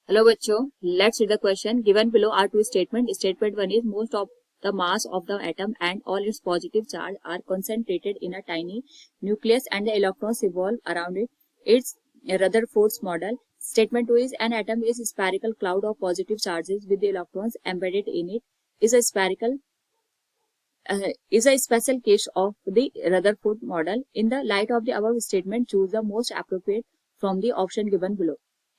Hello बच्चों, let's read the question. Given below are two statements. Statement 1 is most of the mass of the atom and all its positive charge are concentrated in a tiny nucleus and the electrons revolve around it. It's Rutherford's model. Statement 2 is an atom is a spherical cloud of positive charges with the electrons embedded in it. Is a special case of the Rutherford model. In the light of the above statement, choose the most appropriate from the option given below.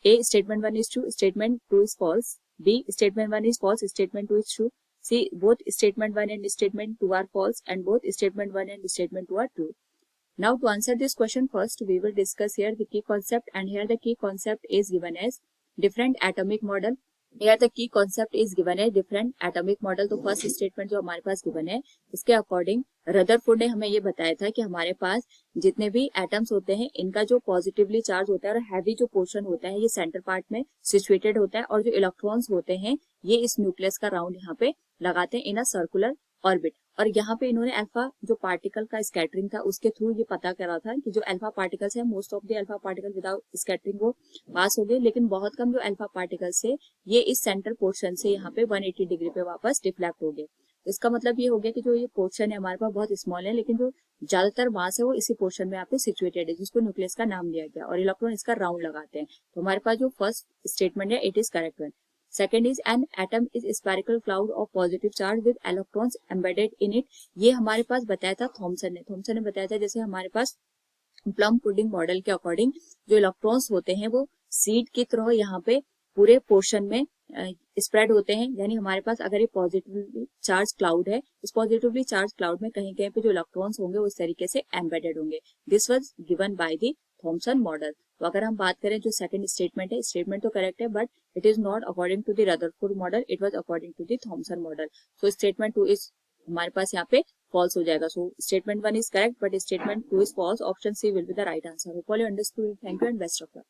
A. Statement 1 is true. Statement 2 is false. B. Statement 1 is false. Statement 2 is true. C. Both statement 1 and statement 2 are false and both statement 1 and statement 2 are true. Now to answer this question first, we will discuss here the key concept, and here the key concept is given as different atomic model. Here the key concept is given है different atomic model. तो first statement जो हमारे पास given है इसके according Rutherford ने हमें ये बताया था कि हमारे पास जितने भी एटम्स होते हैं इनका जो पॉजिटिवली चार्ज होता है और हैवी जो पोर्शन होता है ये सेंटर पार्ट में सिचुएटेड होता है और जो इलेक्ट्रॉन्स होते हैं ये इस न्यूक्लियस का राउंड यहाँ पे लगाते हैं इन अ सर्कुलर ऑर्बिट। और यहाँ पे इन्होंने अल्फा जो पार्टिकल का स्कैटरिंग था उसके थ्रू ये पता करा था कि जो अल्फा पार्टिकल्स है most of the alpha particle without scattering वो पास हो गए, लेकिन बहुत कम जो अल्फा पार्टिकल्स है ये इस सेंटर पोर्शन से यहाँ पे 180 डिग्री पे वापस डिफ्लेक्ट हो गए। इसका मतलब ये हो गया कि जो ये पोर्शन है हमारे पास बहुत स्मॉल है, लेकिन जो ज्यादातर मास है वो इसी पोर्शन में यहाँ पे सिचुएटेड है जिसको न्यूक्लियस का नाम दिया गया और इलेक्ट्रॉन इसका राउंड लगाते हैं। तो हमारे पास जो फर्स्ट स्टेटमेंट है it is correct one. Second is an atom is spherical cloud of positive charge with electrons embedded in it. ये हमारे पास बताया था थॉमसन ने बताया था जैसे हमारे पास प्लम पुडिंग मॉडल के अकॉर्डिंग जो इलेक्ट्रॉन्स होते हैं वो सीड की तरह यहाँ पे पूरे पोर्शन में स्प्रेड होते हैं। यानी हमारे पास अगर ये पॉजिटिवली चार्ज क्लाउड है, इस पॉजिटिवली चार्ज क्लाउड में कहीं कहीं पे जो इलेक्ट्रॉन्स होंगे वो इस तरीके से एम्बेडेड होंगे। This was given by the Thomson model. तो अगर हम बात करें जो सेकंड स्टेटमेंट है, स्टेटमेंट तो करेक्ट है but it is not according to the Rutherford model, it was according to the Thomson model. So statement 2 is हमारे पास यहाँ पे फॉल्स हो जाएगा। So statement 1 is correct but statement 2 is false. Option C will be the right answer. Hope you understood. Thank you and best of luck.